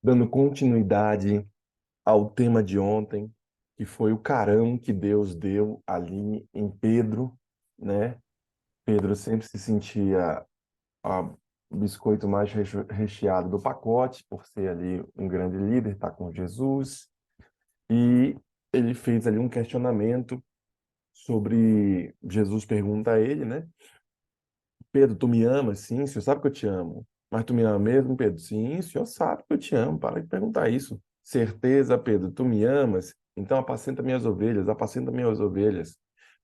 dando continuidade ao tema de ontem, que foi o carão que Deus deu ali em Pedro, né? Pedro sempre se sentia o biscoito mais recheado do pacote, por ser ali um grande líder, estar com Jesus, e ele fez ali um questionamento sobre, Jesus pergunta a ele, né? Pedro, tu me amas? Sim, o senhor sabe que eu te amo. Mas tu me ama mesmo, Pedro? Sim, o senhor sabe que eu te amo. Para de perguntar isso. Certeza, Pedro, tu me amas? Então apacenta minhas ovelhas.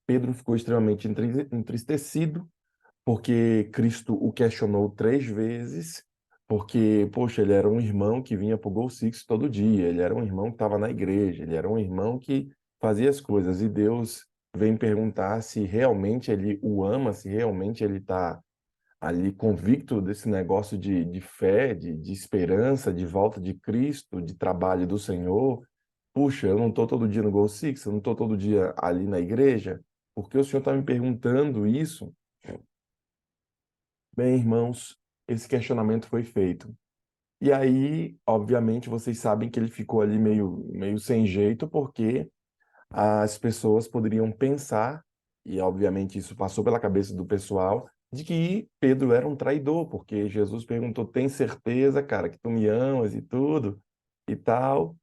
Pedro ficou extremamente entristecido, porque Cristo o questionou 3 vezes, porque, poxa, ele era um irmão que vinha para o Gol Six todo dia, ele era um irmão que estava na igreja, ele era um irmão que fazia as coisas, e Deus vem perguntar se realmente ele o ama, se realmente ele está ali convicto desse negócio de fé, de esperança, de volta de Cristo, de trabalho do Senhor. Puxa, eu não estou todo dia no Gol Six, eu não estou todo dia ali na igreja, porque o Senhor está me perguntando isso? Bem, irmãos, esse questionamento foi feito. E aí, obviamente, vocês sabem que ele ficou ali meio sem jeito, porque as pessoas poderiam pensar, e obviamente isso passou pela cabeça do pessoal, de que Pedro era um traidor, porque Jesus perguntou: tem certeza, cara, que tu me amas e tudo e tal?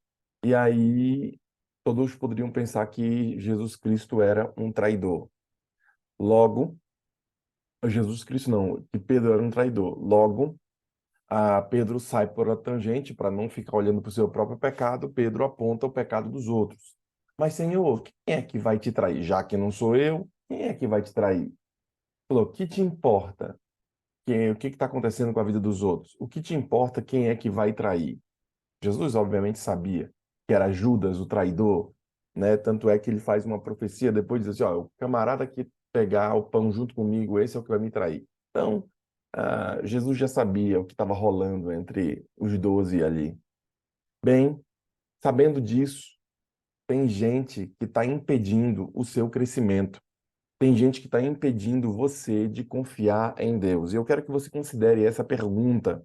E aí todos poderiam pensar que Jesus Cristo era um traidor. Logo, Jesus Cristo não, que Pedro era um traidor. Logo, Pedro sai por a tangente para não ficar olhando para o seu próprio pecado. Pedro aponta o pecado dos outros. Mas, Senhor, quem é que vai te trair? Já que não sou eu, quem é que vai te trair? Falou: o que te importa? O que está acontecendo com a vida dos outros? O que te importa quem é que vai trair? Jesus, obviamente, sabia que era Judas, o traidor, né? Tanto é que ele faz uma profecia depois, diz assim: ó, o camarada que pegar o pão junto comigo, esse é o que vai me trair. Então, Jesus já sabia o que estava rolando entre os 12 ali. Bem, sabendo disso, tem gente que está impedindo o seu crescimento. Tem gente que está impedindo você de confiar em Deus. E eu quero que você considere essa pergunta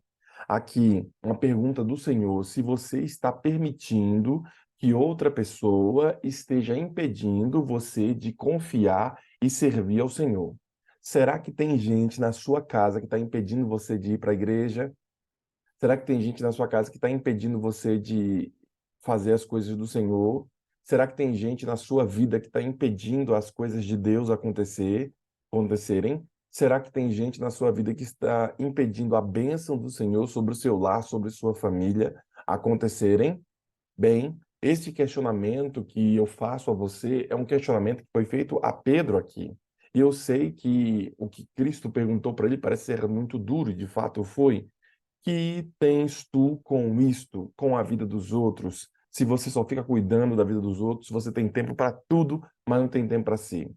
aqui, uma pergunta do Senhor: se você está permitindo que outra pessoa esteja impedindo você de confiar e servir ao Senhor. Será que tem gente na sua casa que está impedindo você de ir para a igreja? Será que tem gente na sua casa que está impedindo você de fazer as coisas do Senhor? Será que tem gente na sua vida que está impedindo as coisas de Deus acontecerem? Será que tem gente na sua vida que está impedindo a bênção do Senhor sobre o seu lar, sobre sua família acontecerem? Bem, esse questionamento que eu faço a você é um questionamento que foi feito a Pedro aqui. E eu sei que o que Cristo perguntou para ele parece ser muito duro, e de fato foi. Que tens tu com isto, com a vida dos outros? Se você só fica cuidando da vida dos outros, você tem tempo para tudo, mas não tem tempo para si.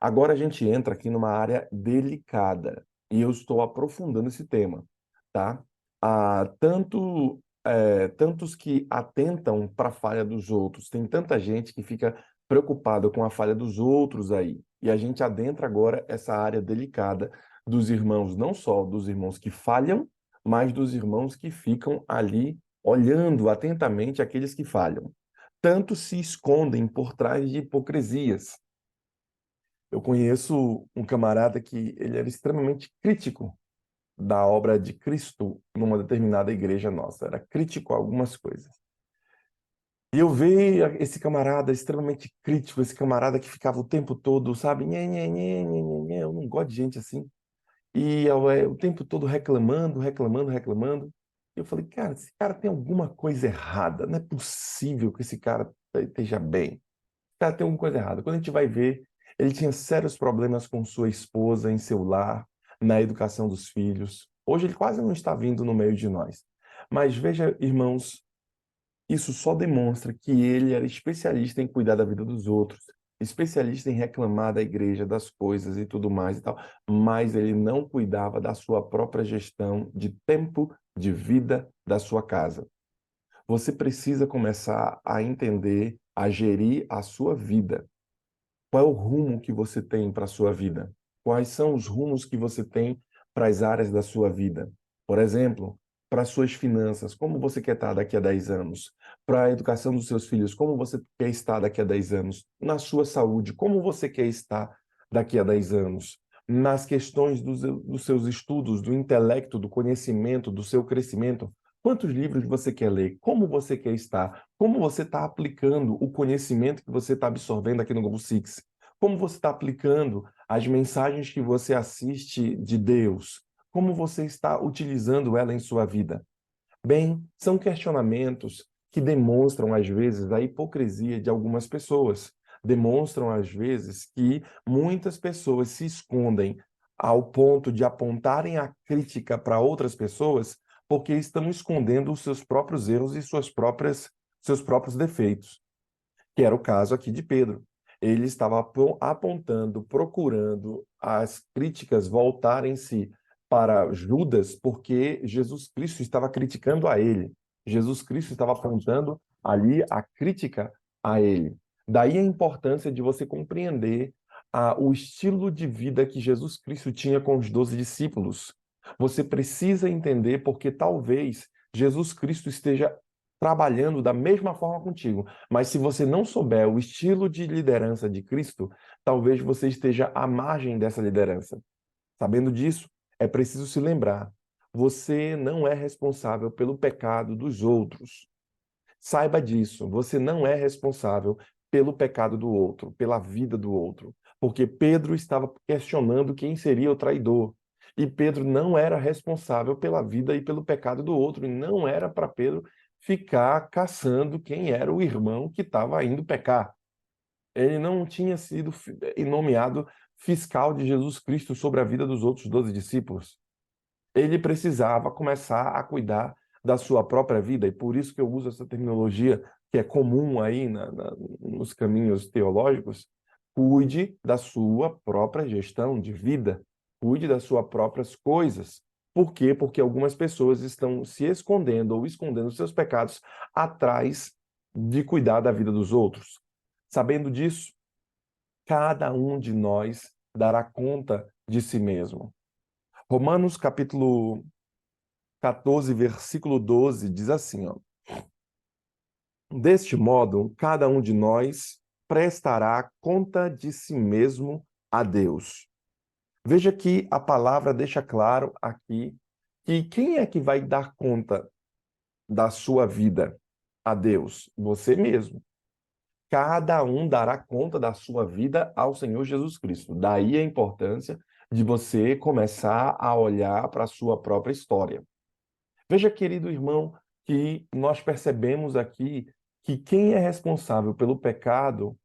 Agora a gente entra aqui numa área delicada e eu estou aprofundando esse tema, tá? Tantos que atentam para a falha dos outros, tem tanta gente que fica preocupada com a falha dos outros aí. E a gente adentra agora essa área delicada dos irmãos, não só dos irmãos que falham, mas dos irmãos que ficam ali olhando atentamente aqueles que falham. Tanto se escondem por trás de hipocrisias. Eu conheço um camarada que ele era extremamente crítico da obra de Cristo numa determinada igreja nossa. Era crítico a algumas coisas. E eu vi esse camarada extremamente crítico, esse camarada que ficava o tempo todo, sabe? Nhê, nhê, nhê, nhê, nhê, nhê. Eu não gosto de gente assim. E o tempo todo reclamando, reclamando, reclamando. Eu falei: cara, esse cara tem alguma coisa errada. Não é possível que esse cara esteja bem. Esse cara tem alguma coisa errada. Quando a gente vai ver, ele tinha sérios problemas com sua esposa, em seu lar, na educação dos filhos. Hoje ele quase não está vindo no meio de nós. Mas veja, irmãos, isso só demonstra que ele era especialista em cuidar da vida dos outros, especialista em reclamar da igreja, das coisas e tudo mais e tal, mas ele não cuidava da sua própria gestão de tempo, de vida da sua casa. Você precisa começar a entender, a gerir a sua vida. Qual é o rumo que você tem para a sua vida? Quais são os rumos que você tem para as áreas da sua vida? Por exemplo, para suas finanças, como você quer estar daqui a 10 anos? Para a educação dos seus filhos, como você quer estar daqui a 10 anos? Na sua saúde, como você quer estar daqui a 10 anos? Nas questões dos seus estudos, do intelecto, do conhecimento, do seu crescimento, quantos livros você quer ler? Como você quer estar? Como você está aplicando o conhecimento que você está absorvendo aqui no Google Six? Como você está aplicando as mensagens que você assiste de Deus? Como você está utilizando ela em sua vida? Bem, são questionamentos que demonstram, às vezes, a hipocrisia de algumas pessoas. Demonstram, às vezes, que muitas pessoas se escondem ao ponto de apontarem a crítica para outras pessoas porque estão escondendo os seus próprios erros e seus próprios defeitos, que era o caso aqui de Pedro. Ele estava apontando, procurando as críticas voltarem-se para Judas, porque Jesus Cristo estava criticando a ele. Jesus Cristo estava apontando ali a crítica a ele. Daí a importância de você compreender o estilo de vida que Jesus Cristo tinha com os 12 discípulos. Você precisa entender porque talvez Jesus Cristo esteja trabalhando da mesma forma contigo. Mas se você não souber o estilo de liderança de Cristo, talvez você esteja à margem dessa liderança. Sabendo disso, é preciso se lembrar: você não é responsável pelo pecado dos outros. Saiba disso, você não é responsável pelo pecado do outro, pela vida do outro. Porque Pedro estava questionando quem seria o traidor. E Pedro não era responsável pela vida e pelo pecado do outro. E não era para Pedro ficar caçando quem era o irmão que estava indo pecar. Ele não tinha sido nomeado fiscal de Jesus Cristo sobre a vida dos outros 12 discípulos. Ele precisava começar a cuidar da sua própria vida, e por isso que eu uso essa terminologia que é comum aí nos caminhos teológicos: cuide da sua própria gestão de vida, cuide das suas próprias coisas. Por quê? Porque algumas pessoas estão se escondendo ou escondendo seus pecados atrás de cuidar da vida dos outros. Sabendo disso, cada um de nós dará conta de si mesmo. Romanos capítulo 14, versículo 12, diz assim, ó: deste modo, cada um de nós prestará conta de si mesmo a Deus. Veja que a palavra deixa claro aqui que quem é que vai dar conta da sua vida a Deus? Você mesmo. Cada um dará conta da sua vida ao Senhor Jesus Cristo. Daí a importância de você começar a olhar para a sua própria história. Veja, querido irmão, que nós percebemos aqui que quem é responsável pelo pecado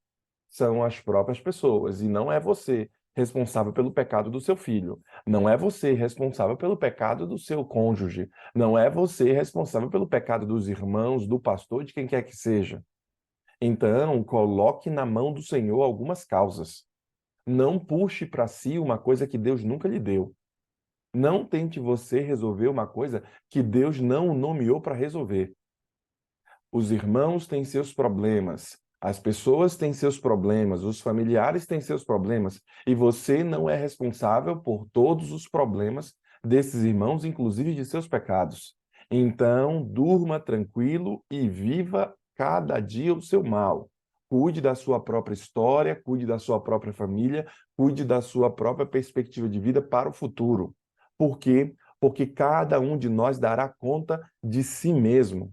são as próprias pessoas, e não é você responsável pelo pecado do seu filho, não é você responsável pelo pecado do seu cônjuge, não é você responsável pelo pecado dos irmãos, do pastor, de quem quer que seja. Então, coloque na mão do Senhor algumas causas. Não puxe para si uma coisa que Deus nunca lhe deu. Não tente você resolver uma coisa que Deus não o nomeou para resolver. Os irmãos têm seus problemas, as pessoas têm seus problemas, os familiares têm seus problemas, e você não é responsável por todos os problemas desses irmãos, inclusive de seus pecados. Então, durma tranquilo e viva cada dia o seu mal. Cuide da sua própria história, cuide da sua própria família, cuide da sua própria perspectiva de vida para o futuro. Por quê? Porque cada um de nós dará conta de si mesmo.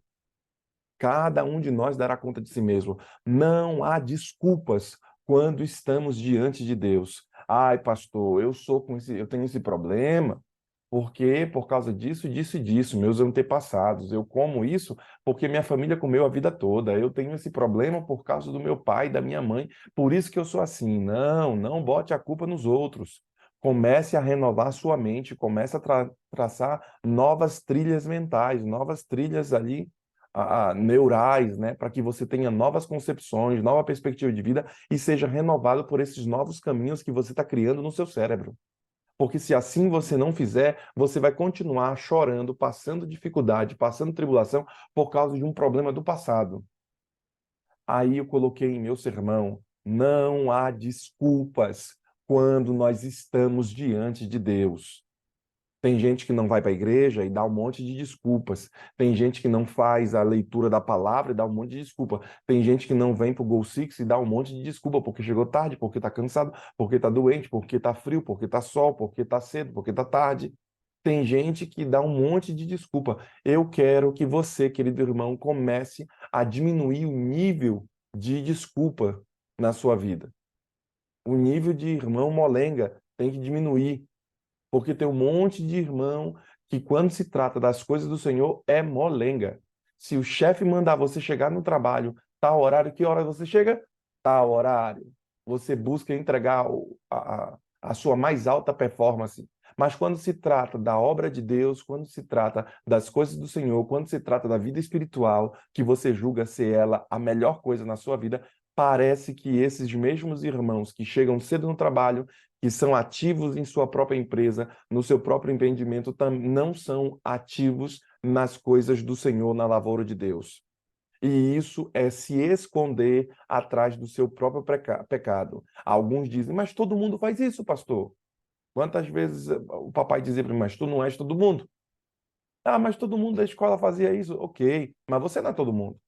Cada um de nós dará conta de si mesmo. Não há desculpas quando estamos diante de Deus. Ai, pastor, eu tenho esse problema, porque por causa disso, disso e disso, meus antepassados. Eu como isso porque minha família comeu a vida toda. Eu tenho esse problema por causa do meu pai e da minha mãe, por isso que eu sou assim. Não, não bote a culpa nos outros. Comece a renovar sua mente, comece a traçar novas trilhas mentais, novas trilhas ali neurais, né, para que você tenha novas concepções, nova perspectiva de vida e seja renovado por esses novos caminhos que você está criando no seu cérebro. Porque se assim você não fizer, você vai continuar chorando, passando dificuldade, passando tribulação por causa de um problema do passado. Aí eu coloquei em meu sermão: não há desculpas quando nós estamos diante de Deus. Tem gente que não vai para a igreja e dá um monte de desculpas. Tem gente que não faz a leitura da palavra e dá um monte de desculpa. Tem gente que não vem para o Goal Six e dá um monte de desculpa porque chegou tarde, porque está cansado, porque está doente, porque está frio, porque está sol, porque está cedo, porque está tarde. Tem gente que dá um monte de desculpa. Eu quero que você, querido irmão, comece a diminuir o nível de desculpa na sua vida. O nível de irmão molenga tem que diminuir. Porque tem um monte de irmão que, quando se trata das coisas do Senhor, é molenga. Se o chefe mandar você chegar no trabalho, tal horário, que hora você chega? Tal horário. Você busca entregar a sua mais alta performance. Mas quando se trata da obra de Deus, quando se trata das coisas do Senhor, quando se trata da vida espiritual, que você julga ser ela a melhor coisa na sua vida, parece que esses mesmos irmãos que chegam cedo no trabalho, que são ativos em sua própria empresa, no seu próprio empreendimento, não são ativos nas coisas do Senhor, na lavoura de Deus. E isso é se esconder atrás do seu próprio pecado. Alguns dizem, mas todo mundo faz isso, pastor. Quantas vezes o papai dizia para mim, mas tu não és todo mundo? Ah, mas todo mundo da escola fazia isso. Ok, mas você não é todo mundo.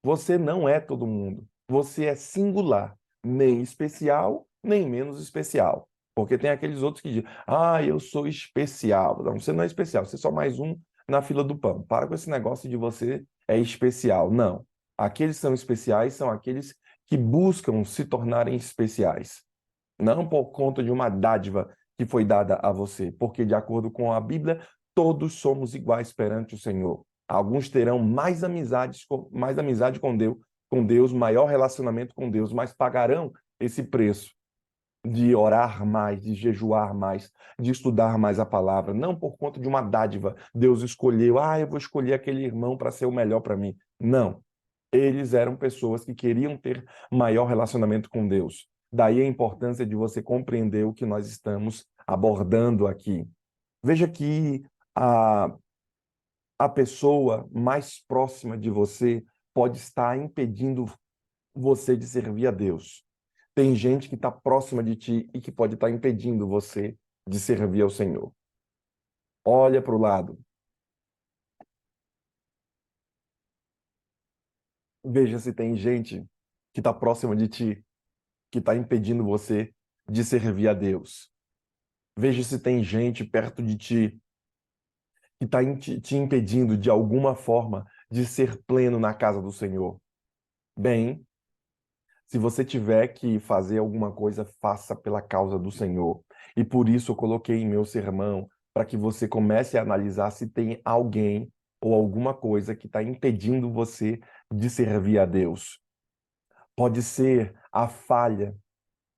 Você não é todo mundo. Você é singular, nem especial, nem menos especial. Porque tem aqueles outros que dizem, ah, eu sou especial. Não, você não é especial, você é só mais um na fila do pão. Para com esse negócio de você é especial. Não. Aqueles que são especiais são aqueles que buscam se tornarem especiais. Não por conta de uma dádiva que foi dada a você. Porque, de acordo com a Bíblia, todos somos iguais perante o Senhor. Alguns terão mais amizade com Deus, maior relacionamento com Deus, mas pagarão esse preço de orar mais, de jejuar mais, de estudar mais a palavra, não por conta de uma dádiva. Deus escolheu, eu vou escolher aquele irmão para ser o melhor para mim. Não. Eles eram pessoas que queriam ter maior relacionamento com Deus. Daí a importância de você compreender o que nós estamos abordando aqui. Veja que a a pessoa mais próxima de você pode estar impedindo você de servir a Deus. Tem gente que está próxima de ti e que pode estar impedindo você de servir ao Senhor. Olha para o lado. Veja se tem gente que está próxima de ti, que está impedindo você de servir a Deus. Veja se tem gente perto de ti que está te impedindo, de alguma forma, de ser pleno na casa do Senhor. Bem, se você tiver que fazer alguma coisa, faça pela causa do Senhor. E por isso eu coloquei em meu sermão, para que você comece a analisar se tem alguém ou alguma coisa que está impedindo você de servir a Deus. Pode ser a falha,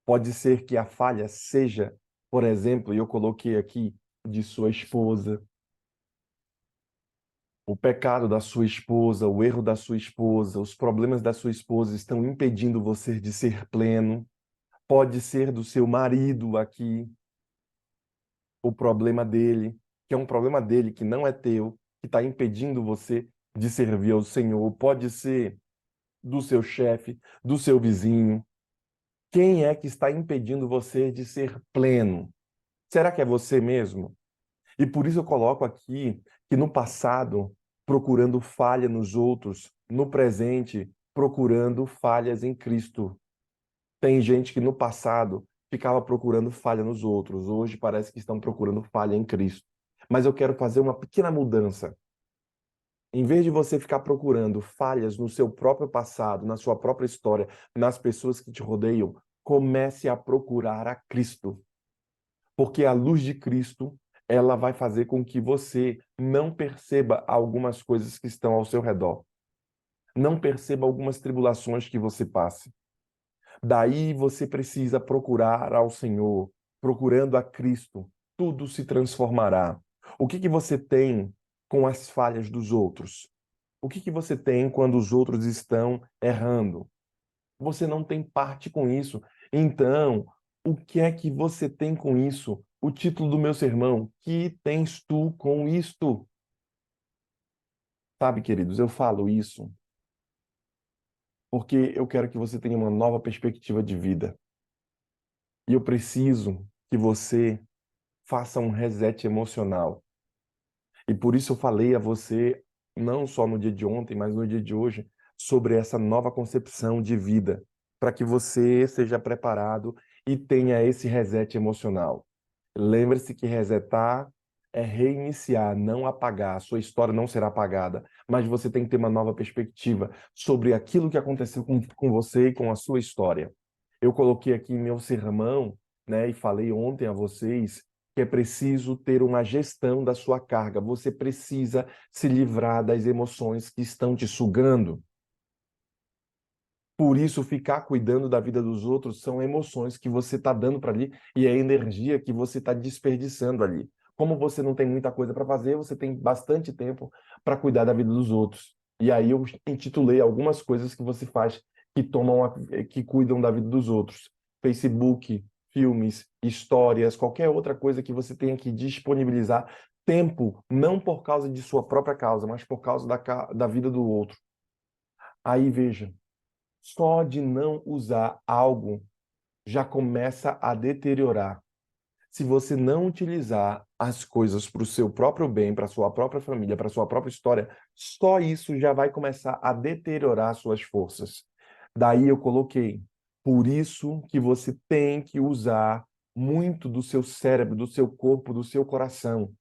pode ser que a falha seja, por exemplo, e eu coloquei aqui, de sua esposa, o pecado da sua esposa, o erro da sua esposa, os problemas da sua esposa estão impedindo você de ser pleno. Pode ser do seu marido aqui, o problema dele, que é um problema dele, que não é teu, que está impedindo você de servir ao Senhor. Pode ser do seu chefe, do seu vizinho. Quem é que está impedindo você de ser pleno? Será que é você mesmo? E por isso eu coloco aqui que no passado, procurando falha nos outros, no presente, procurando falhas em Cristo. Tem gente que no passado ficava procurando falha nos outros, hoje parece que estão procurando falha em Cristo. Mas eu quero fazer uma pequena mudança. Em vez de você ficar procurando falhas no seu próprio passado, na sua própria história, nas pessoas que te rodeiam, comece a procurar a Cristo. Porque a luz de Cristo, ela vai fazer com que você não perceba algumas coisas que estão ao seu redor. Não perceba algumas tribulações que você passe. Daí você precisa procurar ao Senhor, procurando a Cristo, tudo se transformará. O que que você tem com as falhas dos outros? O que que você tem quando os outros estão errando? Você não tem parte com isso. Então, o que é que você tem com isso? O título do meu sermão: Que tens tu com isto? Sabe, queridos, eu falo isso porque eu quero que você tenha uma nova perspectiva de vida. E eu preciso que você faça um reset emocional. E por isso eu falei a você, não só no dia de ontem, mas no dia de hoje, sobre essa nova concepção de vida, para que você seja preparado e tenha esse reset emocional. Lembre-se que resetar é reiniciar, não apagar. A sua história não será apagada, mas você tem que ter uma nova perspectiva sobre aquilo que aconteceu com você e com a sua história. Eu coloquei aqui meu sermão, né, e falei ontem a vocês que é preciso ter uma gestão da sua carga. Você precisa se livrar das emoções que estão te sugando. Por isso, ficar cuidando da vida dos outros são emoções que você está dando para ali e é energia que você está desperdiçando ali. Como você não tem muita coisa para fazer, você tem bastante tempo para cuidar da vida dos outros. E aí eu intitulei algumas coisas que você faz que cuidam da vida dos outros. Facebook, filmes, histórias, qualquer outra coisa que você tenha que disponibilizar tempo, não por causa de sua própria causa, mas por causa da vida do outro. Aí veja, só de não usar algo já começa a deteriorar. Se você não utilizar as coisas para o seu próprio bem, para a sua própria família, para a sua própria história, só isso já vai começar a deteriorar suas forças. Daí eu coloquei. Por isso que você tem que usar muito do seu cérebro, do seu corpo, do seu coração.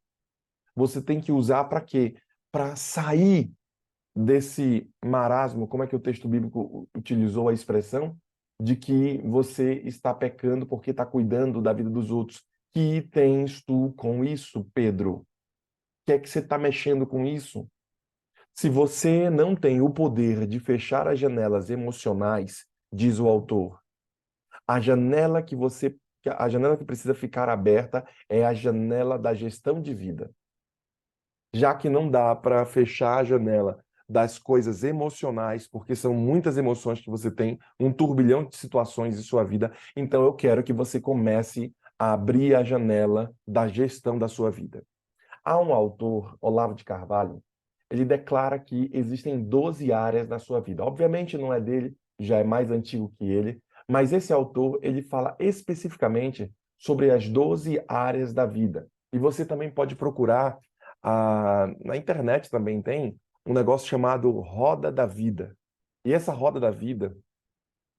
Você tem que usar para quê? Para sair desse marasmo, como é que o texto bíblico utilizou a expressão? De que você está pecando porque está cuidando da vida dos outros. Que tens tu com isso, Pedro? O que é que você está mexendo com isso? Se você não tem o poder de fechar as janelas emocionais, diz o autor, a janela que precisa ficar aberta é a janela da gestão de vida. Já que não dá para fechar a janela das coisas emocionais, porque são muitas emoções que você tem, um turbilhão de situações em sua vida, então eu quero que você comece a abrir a janela da gestão da sua vida. Há um autor, Olavo de Carvalho, ele declara que existem 12 áreas na sua vida. Obviamente não é dele, já é mais antigo que ele, mas esse autor, ele fala especificamente sobre as 12 áreas da vida. E você também pode procurar, na internet também tem, um negócio chamado Roda da Vida. E essa Roda da Vida,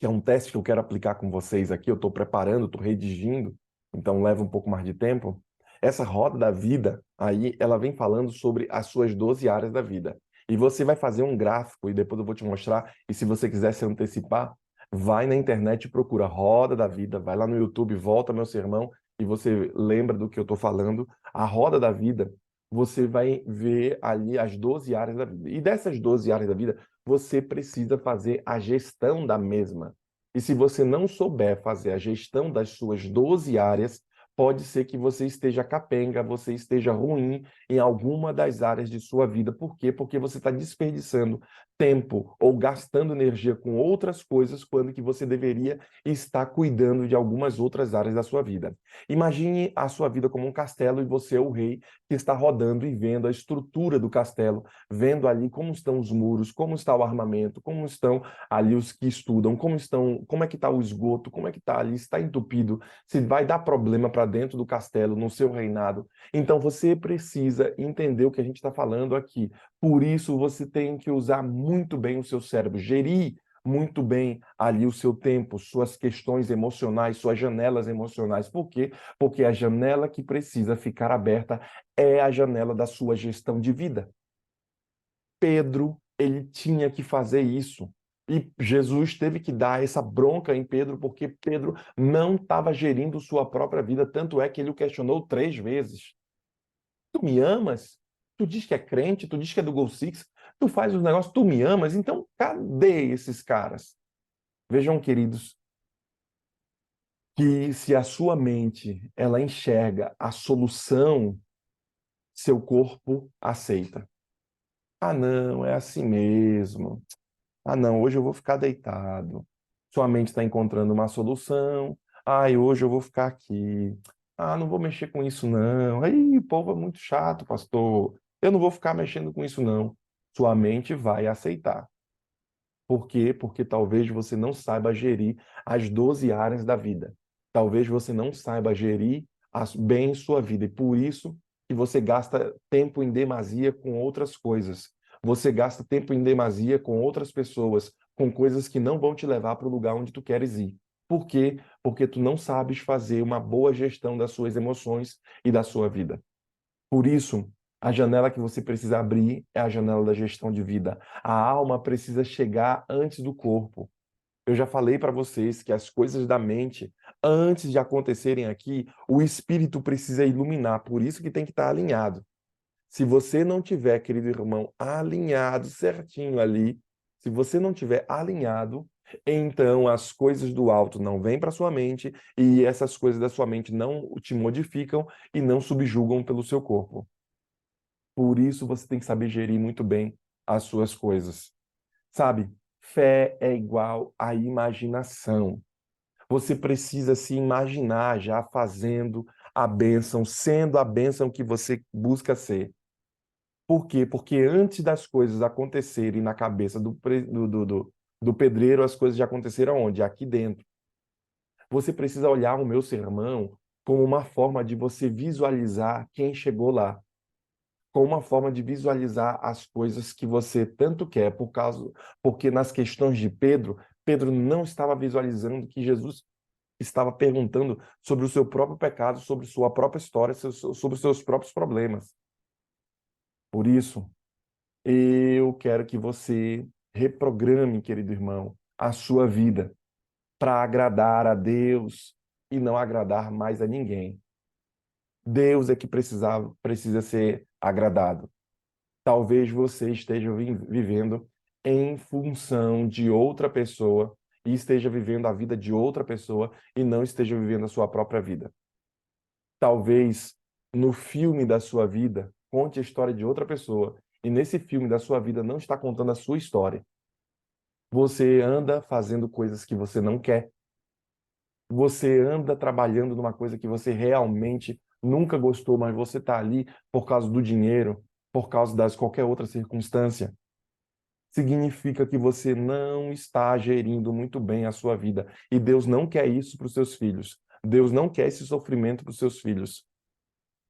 que é um teste que eu quero aplicar com vocês aqui, eu estou preparando, estou redigindo, então leva um pouco mais de tempo. Essa roda da vida, aí, ela vem falando sobre as suas 12 áreas da vida. E você vai fazer um gráfico, e depois eu vou te mostrar, e se você quiser se antecipar, vai na internet e procura Roda da Vida, vai lá no YouTube, volta meu sermão, e você lembra do que eu estou falando. A Roda da Vida, você vai ver ali as 12 áreas da vida. E dessas 12 áreas da vida, você precisa fazer a gestão da mesma. E se você não souber fazer a gestão das suas 12 áreas, pode ser que você esteja capenga, você esteja ruim em alguma das áreas de sua vida. Por quê? Porque você está desperdiçando tempo ou gastando energia com outras coisas quando que você deveria estar cuidando de algumas outras áreas da sua vida. Imagine a sua vida como um castelo e você é o rei que está rodando e vendo a estrutura do castelo, vendo ali como estão os muros, como está o armamento, como estão ali os que estudam, como é que está o esgoto, como é que está ali, está entupido, se vai dar problema para dentro do castelo, no seu reinado. Então você precisa entender o que a gente está falando aqui. Por isso você tem que usar muito bem o seu cérebro, gerir muito bem ali o seu tempo, suas questões emocionais, suas janelas emocionais. Por quê? Porque a janela que precisa ficar aberta é a janela da sua gestão de vida. Pedro, ele tinha que fazer isso. E Jesus teve que dar essa bronca em Pedro, porque Pedro não estava gerindo sua própria vida, tanto é que ele o questionou 3 vezes. Tu me amas? Tu diz que é crente, tu diz que é do Gol Six, tu faz os negócios, tu me amas? Então, cadê esses caras? Vejam, queridos, que se a sua mente ela enxerga a solução, seu corpo aceita. Ah, não, é assim mesmo. Ah, não, hoje eu vou ficar deitado. Sua mente está encontrando uma solução. Ai, hoje eu vou ficar aqui. Ah, não vou mexer com isso, não. Aí, o povo é muito chato, pastor. Eu não vou ficar mexendo com isso, não. Sua mente vai aceitar. Por quê? Porque talvez você não saiba gerir as 12 áreas da vida. Talvez você não saiba gerir bem sua vida. E por isso que você gasta tempo em demasia com outras coisas. Você gasta tempo em demasia com outras pessoas, com coisas que não vão te levar para o lugar onde tu queres ir. Por quê? Porque tu não sabes fazer uma boa gestão das suas emoções e da sua vida. Por isso, a janela que você precisa abrir é a janela da gestão de vida. A alma precisa chegar antes do corpo. Eu já falei para vocês que as coisas da mente, antes de acontecerem aqui, o espírito precisa iluminar, por isso que tem que estar alinhado. Se você não tiver, querido irmão, alinhado certinho ali, se você não tiver alinhado, então as coisas do alto não vêm para sua mente e essas coisas da sua mente não te modificam e não subjugam pelo seu corpo. Por isso você tem que saber gerir muito bem as suas coisas. Sabe? Fé é igual a imaginação. Você precisa se imaginar já fazendo a bênção, sendo a bênção que você busca ser. Por quê? Porque antes das coisas acontecerem na cabeça do pedreiro, as coisas já aconteceram onde? Aqui dentro. Você precisa olhar o meu sermão como uma forma de você visualizar quem chegou lá, como uma forma de visualizar as coisas que você tanto quer, porque nas questões de Pedro, Pedro não estava visualizando que Jesus estava perguntando sobre o seu próprio pecado, sobre sua própria história, sobre os seus próprios problemas. Por isso, eu quero que você reprograme, querido irmão, a sua vida para agradar a Deus e não agradar mais a ninguém. Deus é que precisa ser agradado. Talvez você esteja vivendo em função de outra pessoa e esteja vivendo a vida de outra pessoa e não esteja vivendo a sua própria vida. Talvez no filme da sua vida conte a história de outra pessoa e nesse filme da sua vida não está contando a sua história. Você anda fazendo coisas que você não quer. Você anda trabalhando numa coisa que você realmente nunca gostou, mas você está ali por causa do dinheiro, por causa das qualquer outra circunstância. Significa que você não está gerindo muito bem a sua vida. E Deus não quer isso para os seus filhos. Deus não quer esse sofrimento para os seus filhos.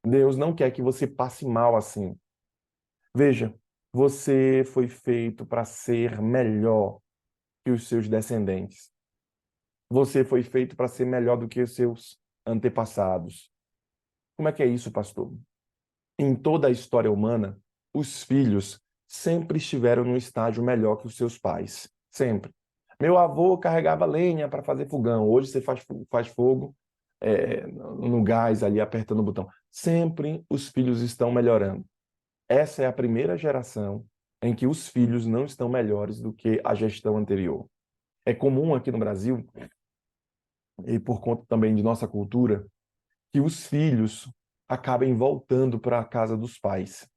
Deus não quer que você passe mal assim. Veja, você foi feito para ser melhor que os seus descendentes. Você foi feito para ser melhor do que os seus antepassados. Como é que é isso, pastor? Em toda a história humana, os filhos sempre estiveram num estágio melhor que os seus pais. Sempre. Meu avô carregava lenha para fazer fogão. Hoje você faz fogo no gás ali, apertando o botão. Sempre os filhos estão melhorando. Essa é a primeira geração em que os filhos não estão melhores do que a gestão anterior. É comum aqui no Brasil, e por conta também de nossa cultura, que os filhos acabem voltando para a casa dos pais.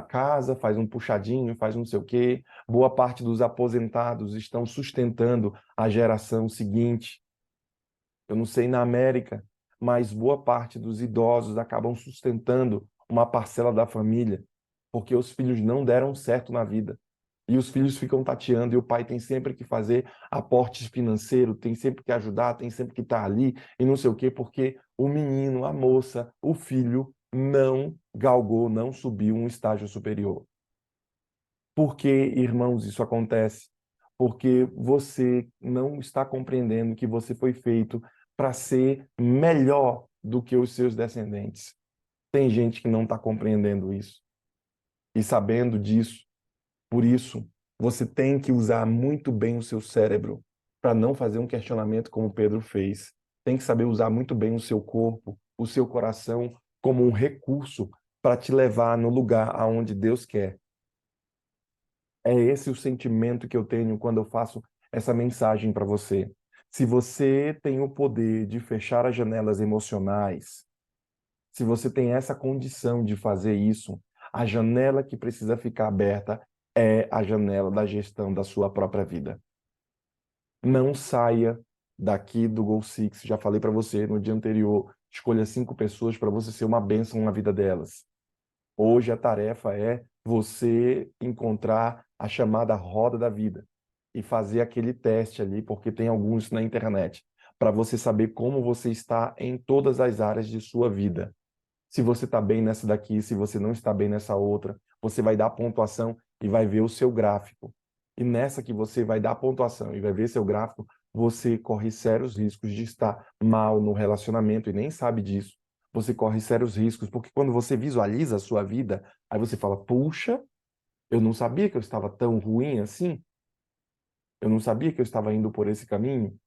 Casa, faz um puxadinho, faz não sei o quê. Boa parte dos aposentados estão sustentando a geração seguinte. Eu não sei na América, mas boa parte dos idosos acabam sustentando uma parcela da família, porque os filhos não deram certo na vida. E os filhos ficam tateando, e o pai tem sempre que fazer aportes financeiros, tem sempre que ajudar, tem sempre que estar ali, e não sei o quê, porque o menino, a moça, o filho não galgou, não subiu um estágio superior. Por que, irmãos, isso acontece? Porque você não está compreendendo que você foi feito para ser melhor do que os seus descendentes. Tem gente que não está compreendendo isso. E sabendo disso, por isso, você tem que usar muito bem o seu cérebro para não fazer um questionamento como Pedro fez. Tem que saber usar muito bem o seu corpo, o seu coração como um recurso para te levar no lugar aonde Deus quer. É esse o sentimento que eu tenho quando eu faço essa mensagem para você. Se você tem o poder de fechar as janelas emocionais, se você tem essa condição de fazer isso, a janela que precisa ficar aberta é a janela da gestão da sua própria vida. Não saia daqui do Goal Six. Já falei para você no dia anterior, escolha 5 pessoas para você ser uma bênção na vida delas. Hoje a tarefa é você encontrar a chamada roda da vida e fazer aquele teste ali, porque tem alguns na internet, para você saber como você está em todas as áreas de sua vida. Se você está bem nessa daqui, se você não está bem nessa outra, você vai dar pontuação e vai ver o seu gráfico. E nessa que você vai dar pontuação e vai ver seu gráfico, você corre sérios riscos de estar mal no relacionamento e nem sabe disso. Você corre sérios riscos, porque quando você visualiza a sua vida, aí você fala, puxa, eu não sabia que eu estava tão ruim assim, eu não sabia que eu estava indo por esse caminho.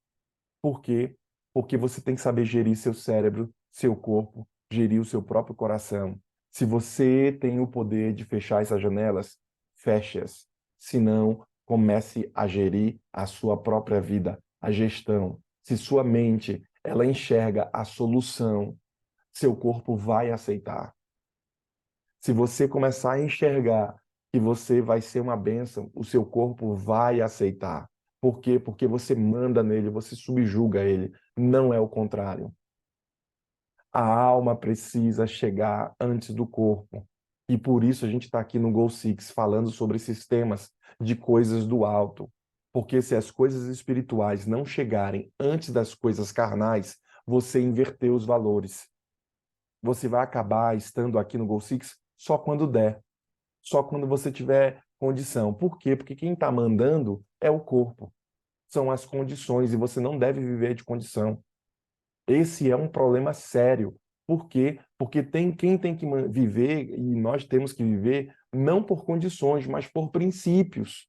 Por quê? Porque você tem que saber gerir seu cérebro, seu corpo, gerir o seu próprio coração. Se você tem o poder de fechar essas janelas, feche-as. Se não, comece a gerir a sua própria vida, a gestão. Se sua mente, ela enxerga a solução, seu corpo vai aceitar. Se você começar a enxergar que você vai ser uma bênção, o seu corpo vai aceitar. Por quê? Porque você manda nele, você subjuga ele. Não é o contrário. A alma precisa chegar antes do corpo. E por isso a gente está aqui no Goal Six falando sobre sistemas de coisas do alto. Porque se as coisas espirituais não chegarem antes das coisas carnais, você inverteu os valores. Você vai acabar estando aqui no Goal Six só quando der. Só quando você tiver condição. Por quê? Porque quem está mandando é o corpo. São as condições e você não deve viver de condição. Esse é um problema sério. Por quê? Porque tem quem tem que viver, e nós temos que viver, não por condições, mas por princípios.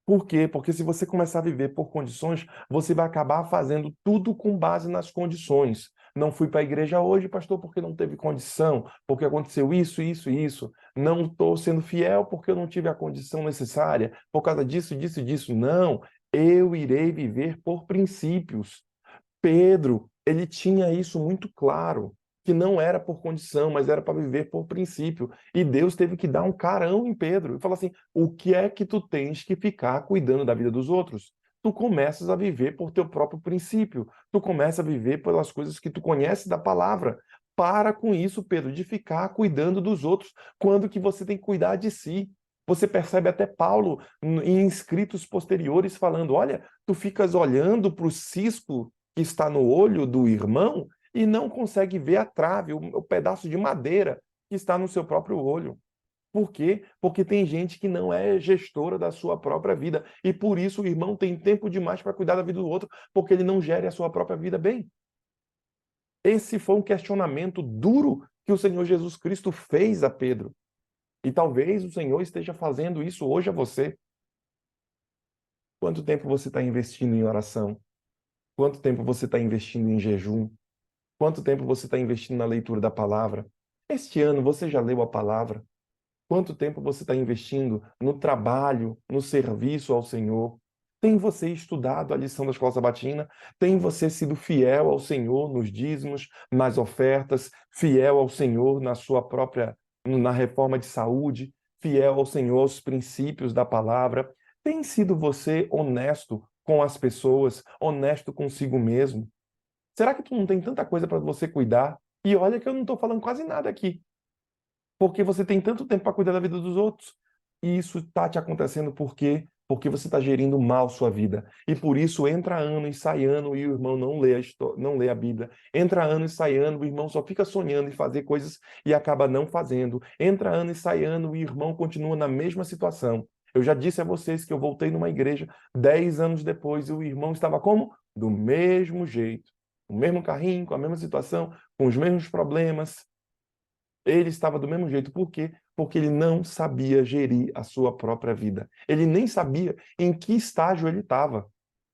Por quê? Porque se você começar a viver por condições, você vai acabar fazendo tudo com base nas condições. Não fui para a igreja hoje, pastor, porque não teve condição, porque aconteceu isso, isso e isso. Não estou sendo fiel porque eu não tive a condição necessária, por causa disso, disso e disso. Não, eu irei viver por princípios. Pedro, ele tinha isso muito claro, que não era por condição, mas era para viver por princípio. E Deus teve que dar um carão em Pedro e falar assim: o que é que tu tens que ficar cuidando da vida dos outros? Tu começas a viver por teu próprio princípio. Tu começa a viver pelas coisas que tu conhece da palavra. Para com isso, Pedro, de ficar cuidando dos outros, quando que você tem que cuidar de si. Você percebe até Paulo em escritos posteriores falando: olha, tu ficas olhando para o cisco que está no olho do irmão e não consegue ver a trave, o pedaço de madeira que está no seu próprio olho. Por quê? Porque tem gente que não é gestora da sua própria vida. E por isso o irmão tem tempo demais para cuidar da vida do outro, porque ele não gere a sua própria vida bem. Esse foi um questionamento duro que o Senhor Jesus Cristo fez a Pedro. E talvez o Senhor esteja fazendo isso hoje a você. Quanto tempo você está investindo em oração? Quanto tempo você está investindo em jejum? Quanto tempo você está investindo na leitura da palavra? Este ano você já leu a palavra? Quanto tempo você está investindo no trabalho, no serviço ao Senhor? Tem você estudado a lição da escola sabatina? Tem você sido fiel ao Senhor nos dízimos, nas ofertas, fiel ao Senhor na sua própria, na reforma de saúde, fiel ao Senhor aos princípios da palavra? Tem sido você honesto com as pessoas, honesto consigo mesmo? Será que tu não tem tanta coisa para você cuidar? E olha que eu não estou falando quase nada aqui, porque você tem tanto tempo para cuidar da vida dos outros. E isso está te acontecendo por quê? Porque você está gerindo mal sua vida. E por isso entra ano e sai ano e o irmão não lê não lê a Bíblia. Entra ano e sai ano, o irmão só fica sonhando em fazer coisas e acaba não fazendo. Entra ano e sai ano e o irmão continua na mesma situação. Eu já disse a vocês que eu voltei numa igreja 10 anos depois e o irmão estava como? Do mesmo jeito. O mesmo carrinho, com a mesma situação, com os mesmos problemas. Ele estava do mesmo jeito. Por quê? Porque ele não sabia gerir a sua própria vida. Ele nem sabia em que estágio ele estava.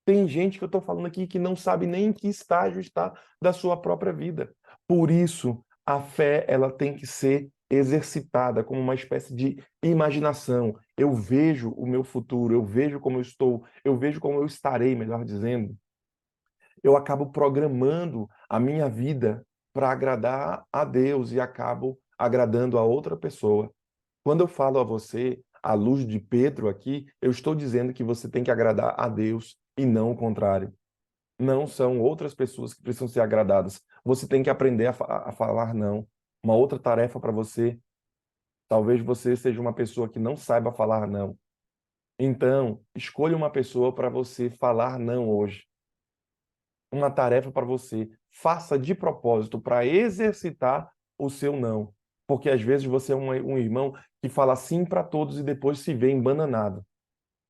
Tem gente que eu estou falando aqui que não sabe nem em que estágio está da sua própria vida. Por isso, a fé ela tem que ser exercitada como uma espécie de imaginação. Eu vejo o meu futuro, eu vejo como eu estou, eu vejo como eu estarei, melhor dizendo. Eu acabo programando a minha vida para agradar a Deus e acabo agradando a outra pessoa. Quando eu falo a você, à luz de Pedro aqui, eu estou dizendo que você tem que agradar a Deus e não o contrário. Não são outras pessoas que precisam ser agradadas. Você tem que aprender a falar não. Uma outra tarefa para você, talvez você seja uma pessoa que não saiba falar não. Então, escolha uma pessoa para você falar não hoje. uma tarefa para você. Faça de propósito para exercitar o seu não. Porque às vezes você é um irmão que fala sim para todos e depois se vê embananado.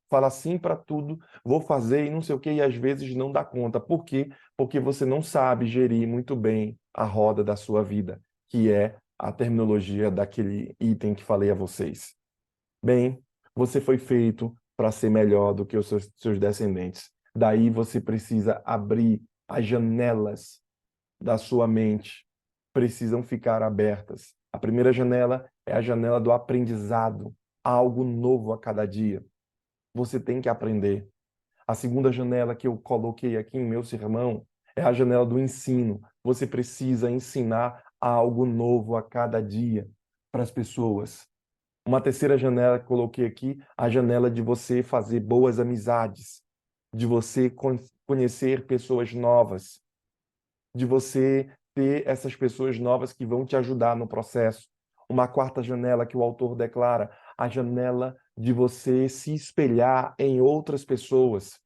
Fala sim para tudo, vou fazer e não sei o quê, e às vezes não dá conta. Por quê? Porque você não sabe gerir muito bem a roda da sua vida, que é a terminologia daquele item que falei a vocês. Bem, você foi feito para ser melhor do que os seus descendentes. Daí você precisa abrir as janelas da sua mente, precisam ficar abertas. A primeira janela é a janela do aprendizado, algo novo a cada dia. Você tem que aprender. A segunda janela que eu coloquei aqui em meu sermão é a janela do ensino. Você precisa ensinar algo novo a cada dia para as pessoas. Uma terceira janela que coloquei aqui, a janela de você fazer boas amizades, de você conhecer pessoas novas, de você ter essas pessoas novas que vão te ajudar no processo. Uma quarta janela que o autor declara, a janela de você se espelhar em outras pessoas.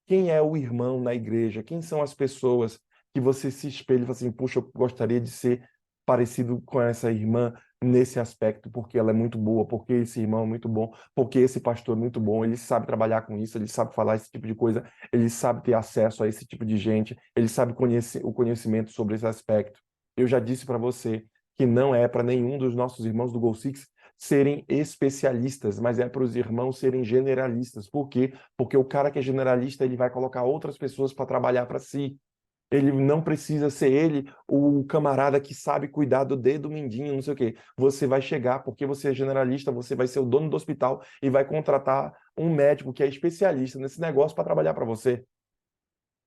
Quem é o irmão na igreja? Quem são as pessoas que você se espelha e fala assim, puxa, eu gostaria de ser parecido com essa irmã nesse aspecto, porque ela é muito boa, porque esse irmão é muito bom, porque esse pastor é muito bom, ele sabe trabalhar com isso, ele sabe falar esse tipo de coisa, ele sabe ter acesso a esse tipo de gente, ele sabe conhecer o conhecimento sobre esse aspecto. Eu já disse para você que não é para nenhum dos nossos irmãos do Go Six serem especialistas, mas é para os irmãos serem generalistas. Por quê? Porque o cara que é generalista, ele vai colocar outras pessoas para trabalhar para si. Ele não precisa ser ele o camarada que sabe cuidar do dedo mindinho, não sei o quê. Você vai chegar, porque você é generalista, você vai ser o dono do hospital e vai contratar um médico que é especialista nesse negócio para trabalhar para você.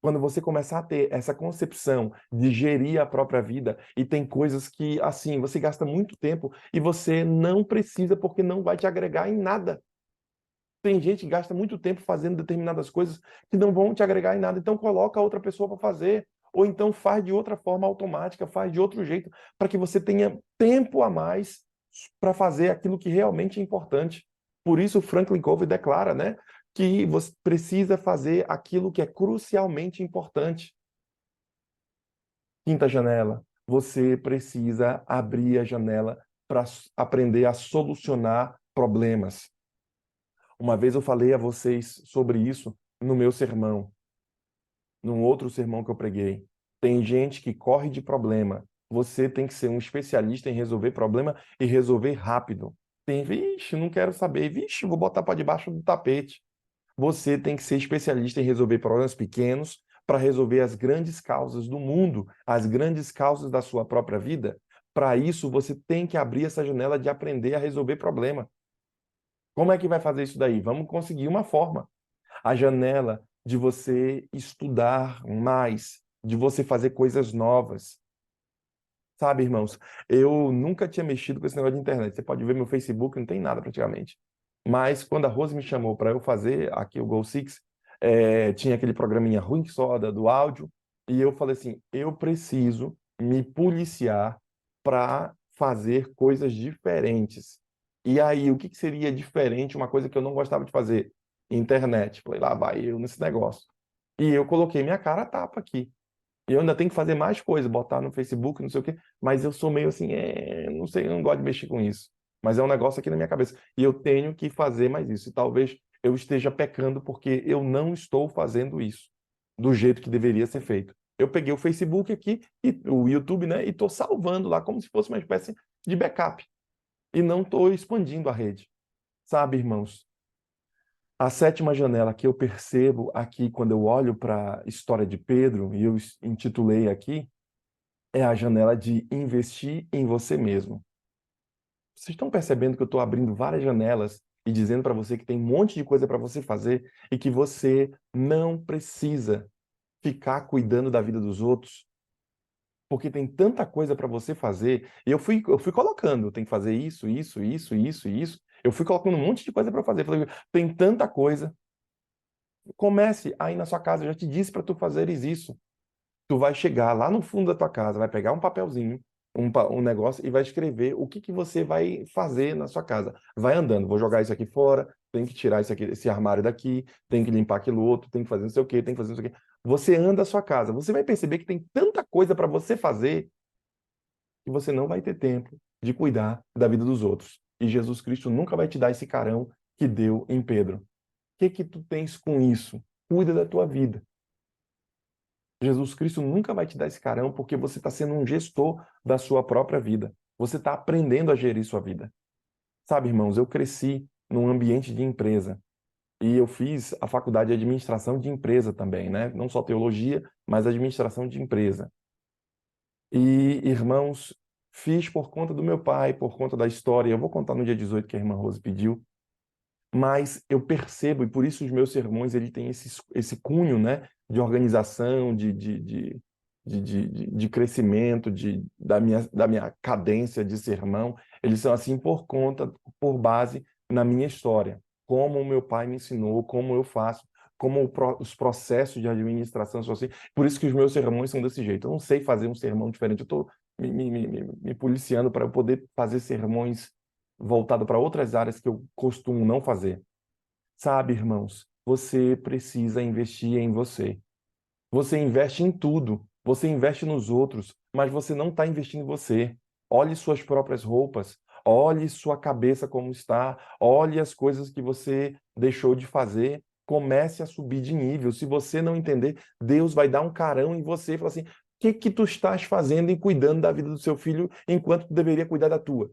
Quando você começar a ter essa concepção de gerir a própria vida, e tem coisas que, assim, você gasta muito tempo e você não precisa porque não vai te agregar em nada. Tem gente que gasta muito tempo fazendo determinadas coisas que não vão te agregar em nada, então coloca outra pessoa para fazer, ou então faz de outra forma automática, faz de outro jeito, para que você tenha tempo a mais para fazer aquilo que realmente é importante. Por isso, Franklin Covey declara, né, que você precisa fazer aquilo que é crucialmente importante. Quinta janela, você precisa abrir a janela para aprender a solucionar problemas. Uma vez eu falei a vocês sobre isso no meu sermão, num outro sermão que eu preguei. Tem gente que corre de problema. Você tem que ser um especialista em resolver problema e resolver rápido. Tem, vixe, não quero saber, vixe, vou botar para debaixo do tapete. Você tem que ser especialista em resolver problemas pequenos para resolver as grandes causas do mundo, as grandes causas da sua própria vida. Para isso, você tem que abrir essa janela de aprender a resolver problema. Como é que vai fazer isso daí? Vamos conseguir uma forma. A janela de você estudar mais, de você fazer coisas novas. Sabe, irmãos, eu nunca tinha mexido com esse negócio de internet. Você pode ver meu Facebook, não tem nada praticamente. Mas quando a Rose me chamou para eu fazer aqui o Go Six, tinha aquele programinha ruim que só do áudio, e eu falei assim, eu preciso me policiar para fazer coisas diferentes. E aí, o que que seria diferente, uma coisa que eu não gostava de fazer? Internet. Falei, lá vai eu nesse negócio. E eu coloquei minha cara a tapa aqui. E eu ainda tenho que fazer mais coisa, botar no Facebook, não sei o quê, mas eu sou meio assim, não sei, eu não gosto de mexer com isso. Mas é um negócio aqui na minha cabeça. E eu tenho que fazer mais isso. E talvez eu esteja pecando porque eu não estou fazendo isso do jeito que deveria ser feito. Eu peguei o Facebook aqui, e o YouTube, né, e estou salvando lá como se fosse uma espécie de backup. E não estou expandindo a rede. Sabe, irmãos? A sétima janela que eu percebo aqui quando eu olho para a história de Pedro, e eu intitulei aqui, é a janela de investir em você mesmo. Vocês estão percebendo que eu estou abrindo várias janelas e dizendo para você que tem um monte de coisa para você fazer e que você não precisa ficar cuidando da vida dos outros, porque tem tanta coisa para você fazer. E eu fui colocando, tem que fazer isso, isso, isso, isso, isso. Eu fui colocando um monte de coisa para fazer. Falei, tem tanta coisa. Comece aí na sua casa, eu já te disse para tu fazeres isso. Tu vai chegar lá no fundo da tua casa, vai pegar um papelzinho, um negócio e vai escrever o que que você vai fazer na sua casa. Vai andando, vou jogar isso aqui fora, tem que tirar isso aqui, esse armário daqui, tem que limpar aquilo outro, tem que fazer não sei o quê, tem que fazer não sei o quê. você anda a sua casa, você vai perceber que tem tanta coisa para você fazer que você não vai ter tempo de cuidar da vida dos outros. E Jesus Cristo nunca vai te dar esse carão que deu em Pedro. O que tu tens com isso? Cuida da tua vida. Jesus Cristo nunca vai te dar esse carão porque você está sendo um gestor da sua própria vida. Você está aprendendo a gerir sua vida. Sabe, irmãos, eu cresci num ambiente de empresa e eu fiz a faculdade de administração de empresa também, né? Não só teologia, mas administração de empresa. E, irmãos, fiz por conta do meu pai, por conta da história. Eu vou contar no dia 18 que a irmã Rose pediu, mas eu percebo, e por isso os meus sermões ele tem esse cunho, né, de organização, de crescimento, da minha cadência de sermão. Eles são assim por base na minha história, como o meu pai me ensinou, como eu faço, como os processos de administração são assim. Por isso que os meus sermões são desse jeito. Eu não sei fazer um sermão diferente, eu estou me policiando para eu poder fazer sermões voltado para outras áreas que eu costumo não fazer. Sabe, irmãos, você precisa investir em você. Você investe em tudo, você investe nos outros, mas você não está investindo em você. Olhe suas próprias roupas, olhe sua cabeça como está, olhe as coisas que você deixou de fazer. Comece a subir de nível. Se você não entender, Deus vai dar um carão em você e falar assim: o que tu estás fazendo em cuidando da vida do seu filho enquanto tu deveria cuidar da tua?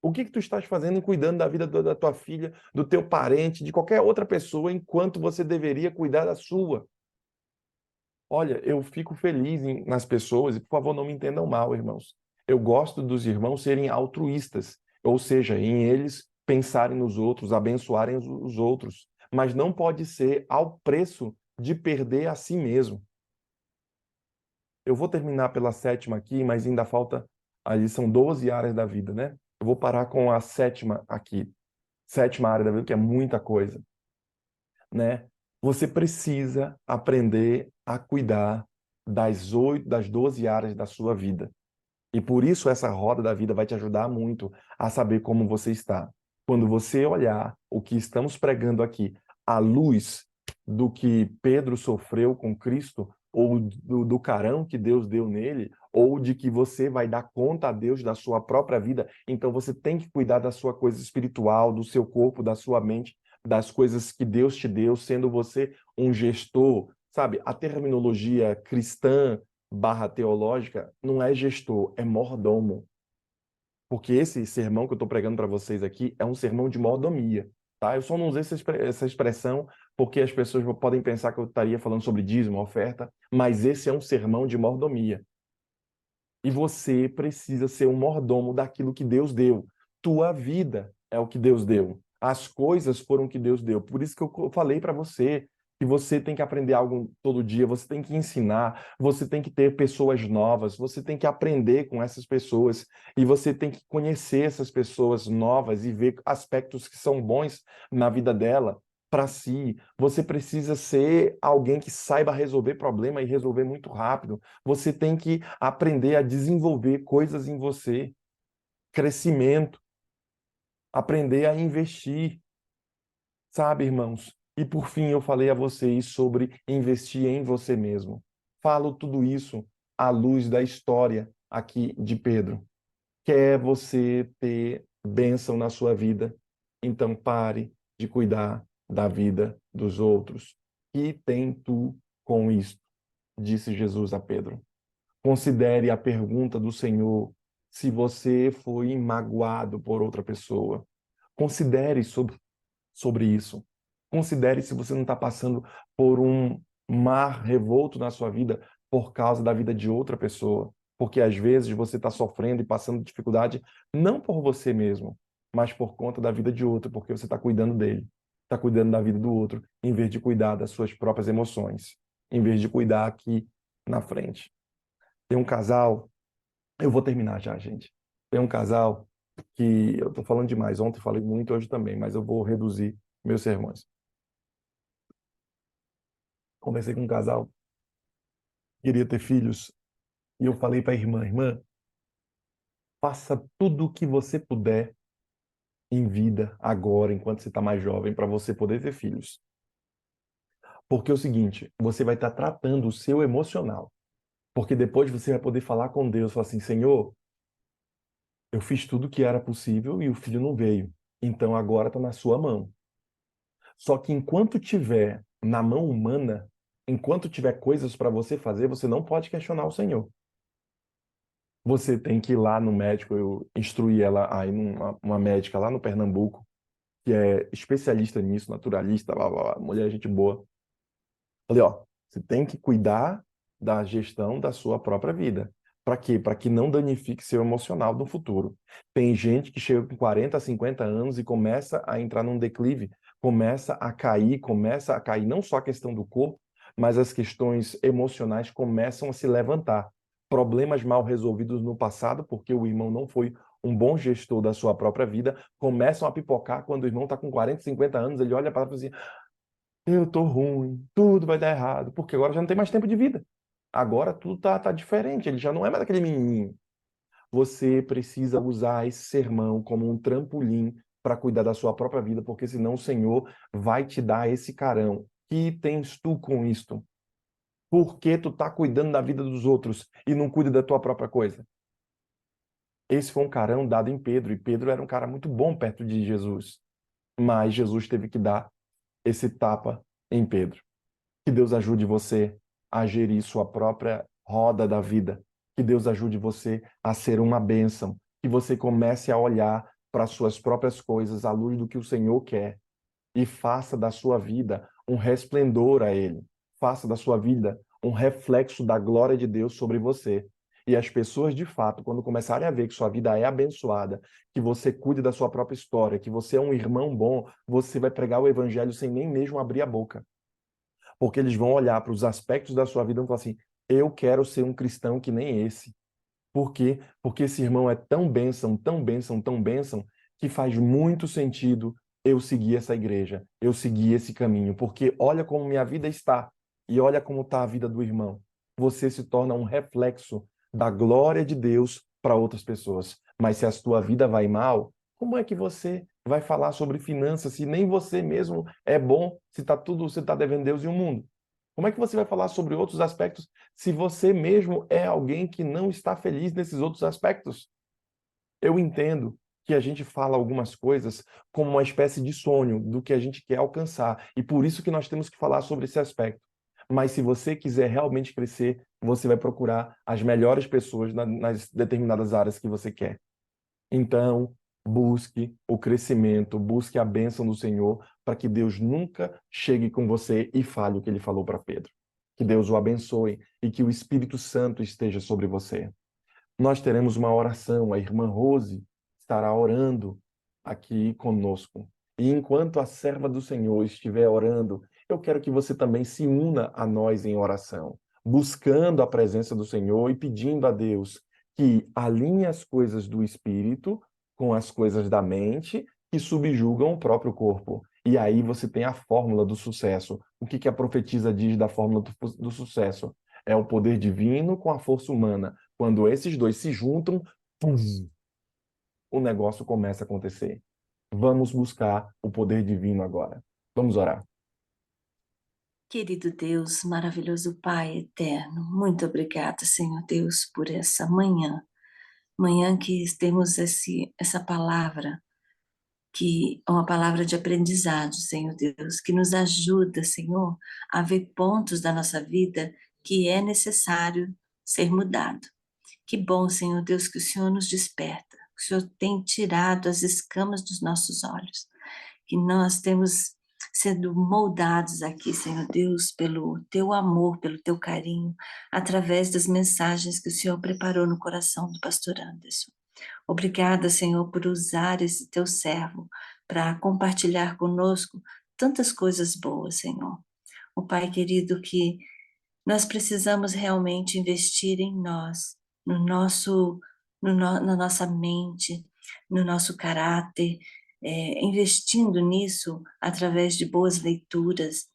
O que tu estás fazendo em cuidando da vida da tua filha, do teu parente, de qualquer outra pessoa, enquanto você deveria cuidar da sua? Olha, eu fico feliz nas pessoas, e por favor não me entendam mal, irmãos. Eu gosto dos irmãos serem altruístas, ou seja, em eles pensarem nos outros, abençoarem os outros. Mas não pode ser ao preço de perder a si mesmo. Eu vou terminar pela sétima aqui, mas ainda falta, ali são 12 áreas da vida, né? Eu vou parar com a sétima aqui. Sétima área da vida, que é muita coisa, né? Você precisa aprender a cuidar das 12 áreas da sua vida. E por isso essa roda da vida vai te ajudar muito a saber como você está. Quando você olhar o que estamos pregando aqui, à luz do que Pedro sofreu com Cristo, ou do carão que Deus deu nele, ou de que você vai dar conta a Deus da sua própria vida, então você tem que cuidar da sua coisa espiritual, do seu corpo, da sua mente, das coisas que Deus te deu, sendo você um gestor, sabe? A terminologia cristã barra teológica não é gestor, é mordomo. Porque esse sermão que eu estou pregando para vocês aqui é um sermão de mordomia, tá? Eu só não usei essa expressão porque as pessoas podem pensar que eu estaria falando sobre dízimo, oferta, mas esse é um sermão de mordomia. E você precisa ser um mordomo daquilo que Deus deu. Tua vida é o que Deus deu. As coisas foram o que Deus deu. Por isso que eu falei para você que você tem que aprender algo todo dia, você tem que ensinar, você tem que ter pessoas novas, você tem que aprender com essas pessoas e você tem que conhecer essas pessoas novas e ver aspectos que são bons na vida dela para si. Você precisa ser alguém que saiba resolver problema e resolver muito rápido. Você tem que aprender a desenvolver coisas em você, crescimento, aprender a investir, sabe, irmãos? E por fim, eu falei a vocês sobre investir em você mesmo. Falo tudo isso à luz da história aqui de Pedro. Quer você ter bênção na sua vida? Então pare de cuidar da vida dos outros. Que tem tu com isto? Disse Jesus a Pedro. Considere a pergunta do Senhor se você foi magoado por outra pessoa. Considere sobre isso. Considere se você não está passando por um mar revolto na sua vida por causa da vida de outra pessoa. Porque às vezes você está sofrendo e passando dificuldade não por você mesmo, mas por conta da vida de outro, porque você está cuidando dele, está cuidando da vida do outro, em vez de cuidar das suas próprias emoções, em vez de cuidar aqui na frente. Tem um casal, eu vou terminar já, gente. Tem um casal que eu estou falando demais. Ontem falei muito, hoje também, mas eu vou reduzir meus sermões. Conversei com um casal, queria ter filhos, e eu falei para a irmã, irmã, faça tudo o que você puder em vida, agora, enquanto você está mais jovem, para você poder ter filhos. Porque é o seguinte, você vai estar tratando o seu emocional. Porque depois você vai poder falar com Deus, falar assim, Senhor, eu fiz tudo o que era possível e o filho não veio. Então agora está na sua mão. Só que enquanto tiver na mão humana, enquanto tiver coisas para você fazer, você não pode questionar o Senhor. Você tem que ir lá no médico, eu instruí ela aí uma médica lá no Pernambuco, que é especialista nisso, naturalista, blá, blá, blá, mulher gente boa. Falei, ó, você tem que cuidar da gestão da sua própria vida. Para quê? Para que não danifique seu emocional no futuro. Tem gente que chega com 40, 50 anos e começa a entrar num declive, começa a cair não só a questão do corpo, mas as questões emocionais começam a se levantar. Problemas mal resolvidos no passado, porque o irmão não foi um bom gestor da sua própria vida, começam a pipocar quando o irmão está com 40, 50 anos, ele olha para trás e fala assim, eu tô ruim, tudo vai dar errado, porque agora já não tem mais tempo de vida. Agora tudo tá diferente, ele já não é mais aquele menininho. Você precisa usar esse sermão como um trampolim para cuidar da sua própria vida, porque senão o Senhor vai te dar esse carão. Que tens tu com isto? Por que tu tá cuidando da vida dos outros e não cuida da tua própria coisa? Esse foi um carão dado em Pedro, e Pedro era um cara muito bom perto de Jesus. Mas Jesus teve que dar esse tapa em Pedro. Que Deus ajude você a gerir sua própria roda da vida. Que Deus ajude você a ser uma bênção. Que você comece a olhar para suas próprias coisas à luz do que o Senhor quer e faça da sua vida um resplendor a Ele. Faça da sua vida um reflexo da glória de Deus sobre você. E as pessoas, de fato, quando começarem a ver que sua vida é abençoada, que você cuide da sua própria história, que você é um irmão bom, você vai pregar o evangelho sem nem mesmo abrir a boca. Porque eles vão olhar para os aspectos da sua vida e vão falar assim: eu quero ser um cristão que nem esse. Por quê? Porque esse irmão é tão bênção, tão bênção, tão bênção, que faz muito sentido eu seguir essa igreja, eu seguir esse caminho. Porque olha como minha vida está e olha como está a vida do irmão. Você se torna um reflexo da glória de Deus para outras pessoas. Mas se a sua vida vai mal, como é que você vai falar sobre finanças se nem você mesmo é bom, se está tudo, você está devendo Deus e o mundo? Como é que você vai falar sobre outros aspectos se você mesmo é alguém que não está feliz nesses outros aspectos? Eu entendo que a gente fala algumas coisas como uma espécie de sonho do que a gente quer alcançar, e por isso que nós temos que falar sobre esse aspecto. Mas se você quiser realmente crescer, você vai procurar as melhores pessoas nas determinadas áreas que você quer. Então, busque o crescimento, busque a bênção do Senhor, para que Deus nunca chegue com você e fale o que ele falou para Pedro. Que Deus o abençoe e que o Espírito Santo esteja sobre você. Nós teremos uma oração, a irmã Rose estará orando aqui conosco. E enquanto a serva do Senhor estiver orando, eu quero que você também se una a nós em oração, buscando a presença do Senhor e pedindo a Deus que alinhe as coisas do espírito com as coisas da mente que subjugam o próprio corpo. E aí você tem a fórmula do sucesso. O que a profetisa diz da fórmula do sucesso? É o poder divino com a força humana. Quando esses dois se juntam, pum, o negócio começa a acontecer. Vamos buscar o poder divino agora. Vamos orar. Querido Deus, maravilhoso Pai eterno, muito obrigada, Senhor Deus, por essa manhã que temos essa palavra, que é uma palavra de aprendizado, Senhor Deus, que nos ajuda, Senhor, a ver pontos da nossa vida que é necessário ser mudado. Que bom, Senhor Deus, que o Senhor nos desperta, que o Senhor tem tirado as escamas dos nossos olhos, que nós temos sendo moldados aqui, Senhor Deus, pelo teu amor, pelo teu carinho, através das mensagens que o Senhor preparou no coração do pastor Anderson. Obrigada, Senhor, por usar esse teu servo para compartilhar conosco tantas coisas boas, Senhor. O Pai querido, que nós precisamos realmente investir em nós, no nosso, na nossa mente, no nosso caráter, investindo nisso através de boas leituras,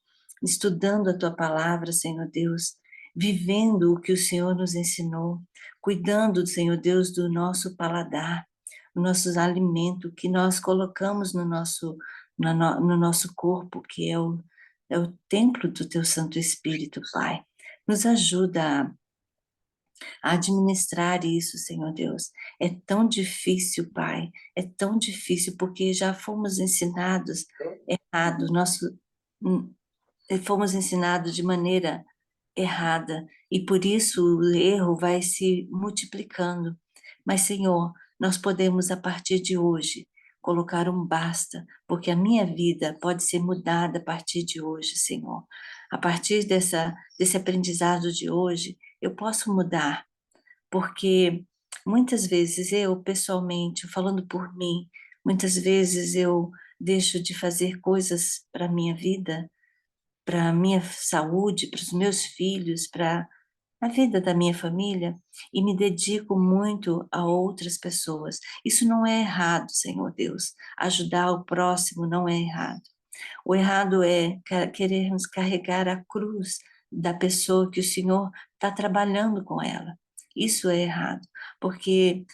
estudando a tua palavra, Senhor Deus, vivendo o que o Senhor nos ensinou, cuidando, Senhor Deus, do nosso paladar, o nosso alimento que nós colocamos no nosso corpo, que é é o templo do teu Santo Espírito, Pai. Nos ajuda a administrar isso, Senhor Deus. É tão difícil, Pai, é tão difícil porque já fomos ensinados errado, fomos ensinados de maneira errada e por isso o erro vai se multiplicando. Mas, Senhor, nós podemos a partir de hoje colocar um basta, porque a minha vida pode ser mudada a partir de hoje, Senhor. A partir desse aprendizado de hoje, eu posso mudar, porque muitas vezes eu, pessoalmente, falando por mim, muitas vezes eu deixo de fazer coisas para a minha vida, para a minha saúde, para os meus filhos, para a vida da minha família e me dedico muito a outras pessoas. Isso não é errado, Senhor Deus. Ajudar o próximo não é errado. O errado é querermos carregar a cruz da pessoa que o Senhor está trabalhando com ela. Isso é errado, porque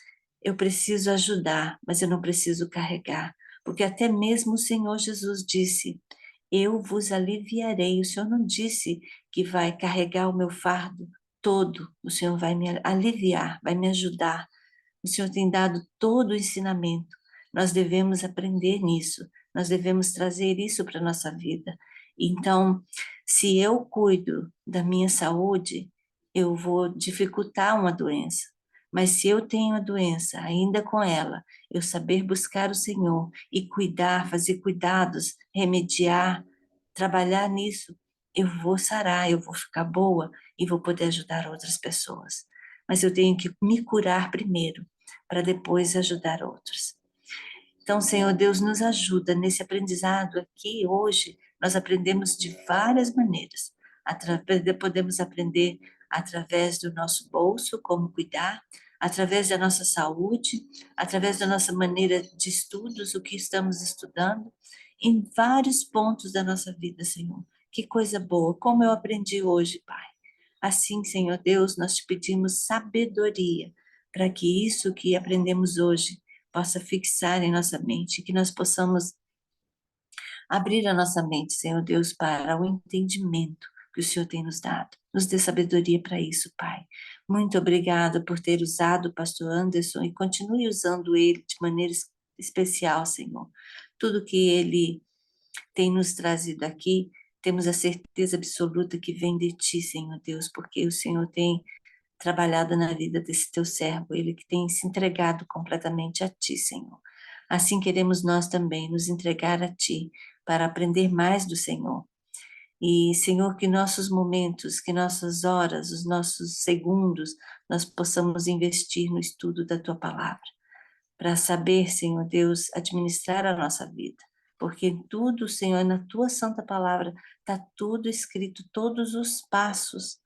eu preciso ajudar, mas eu não preciso carregar. Porque até mesmo o Senhor Jesus disse: eu vos aliviarei. O Senhor não disse que vai carregar o meu fardo todo. O Senhor vai me aliviar, vai me ajudar. O Senhor tem dado todo o ensinamento. Nós devemos aprender nisso. Nós devemos trazer isso para a nossa vida. Então, se eu cuido da minha saúde, eu vou dificultar uma doença. Mas se eu tenho a doença, ainda com ela, eu saber buscar o Senhor e cuidar, fazer cuidados, remediar, trabalhar nisso, eu vou sarar, eu vou ficar boa e vou poder ajudar outras pessoas. Mas eu tenho que me curar primeiro, para depois ajudar outros. Então, Senhor Deus, nos ajuda nesse aprendizado aqui hoje. Nós aprendemos de várias maneiras. Podemos aprender através do nosso bolso, como cuidar, através da nossa saúde, através da nossa maneira de estudos, o que estamos estudando, em vários pontos da nossa vida, Senhor. Que coisa boa, como eu aprendi hoje, Pai. Assim, Senhor Deus, nós te pedimos sabedoria para que isso que aprendemos hoje possa fixar em nossa mente, que nós possamos abrir a nossa mente, Senhor Deus, para o entendimento que o Senhor tem nos dado. Nos dê sabedoria para isso, Pai. Muito obrigada por ter usado o pastor Anderson e continue usando ele de maneira especial, Senhor. Tudo que ele tem nos trazido aqui, temos a certeza absoluta que vem de Ti, Senhor Deus, porque o Senhor tem trabalhado na vida desse Teu servo, ele que tem se entregado completamente a Ti, Senhor. Assim queremos nós também nos entregar a Ti, para aprender mais do Senhor. E, Senhor, que nossos momentos, que nossas horas, os nossos segundos, nós possamos investir no estudo da Tua palavra para saber, Senhor Deus, administrar a nossa vida. Porque tudo, Senhor, na tua santa palavra está tudo escrito, todos os passos.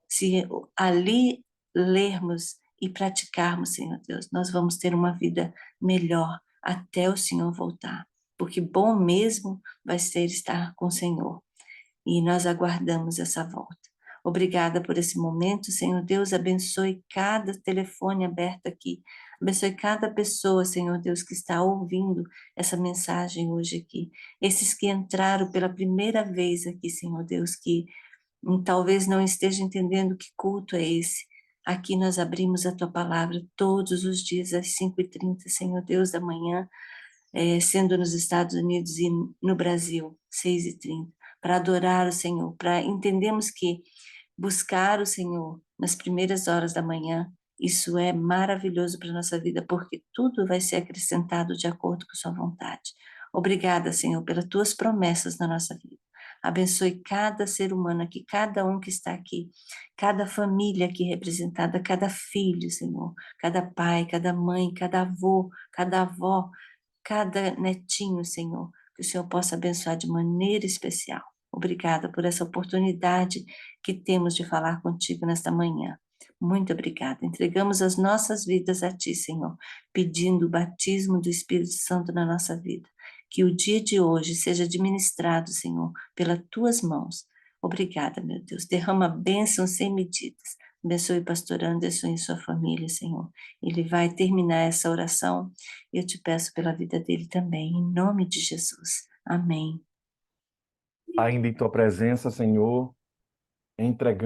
Se ali lermos e praticarmos, Senhor Deus, nós vamos ter uma vida melhor até o Senhor voltar. Porque bom mesmo vai ser estar com o Senhor e nós aguardamos essa volta. Obrigada por esse momento, Senhor Deus, abençoe cada telefone aberto aqui, abençoe cada pessoa, Senhor Deus, que está ouvindo essa mensagem hoje aqui, esses que entraram pela primeira vez aqui, Senhor Deus, que talvez não esteja entendendo que culto é esse. Aqui nós abrimos a Tua palavra todos os dias às 5h30, Senhor Deus, da manhã, sendo nos Estados Unidos e no Brasil, 6h30, para adorar o Senhor, para entendermos que buscar o Senhor nas primeiras horas da manhã, isso é maravilhoso para a nossa vida, porque tudo vai ser acrescentado de acordo com sua vontade. Obrigada, Senhor, pelas tuas promessas na nossa vida. Abençoe cada ser humano aqui, cada um que está aqui, cada família aqui representada, cada filho, Senhor, cada pai, cada mãe, cada avô, cada avó, cada netinho, Senhor, que o Senhor possa abençoar de maneira especial. Obrigada por essa oportunidade que temos de falar contigo nesta manhã. Muito obrigada. Entregamos as nossas vidas a Ti, Senhor, pedindo o batismo do Espírito Santo na nossa vida. Que o dia de hoje seja administrado, Senhor, pelas Tuas mãos. Obrigada, meu Deus. Derrama bênçãos sem medidas. Abençoe o pastor Anderson e sua família, Senhor. Ele vai terminar essa oração e eu te peço pela vida dele também, em nome de Jesus. Amém. ainda em tua presença, Senhor, entregando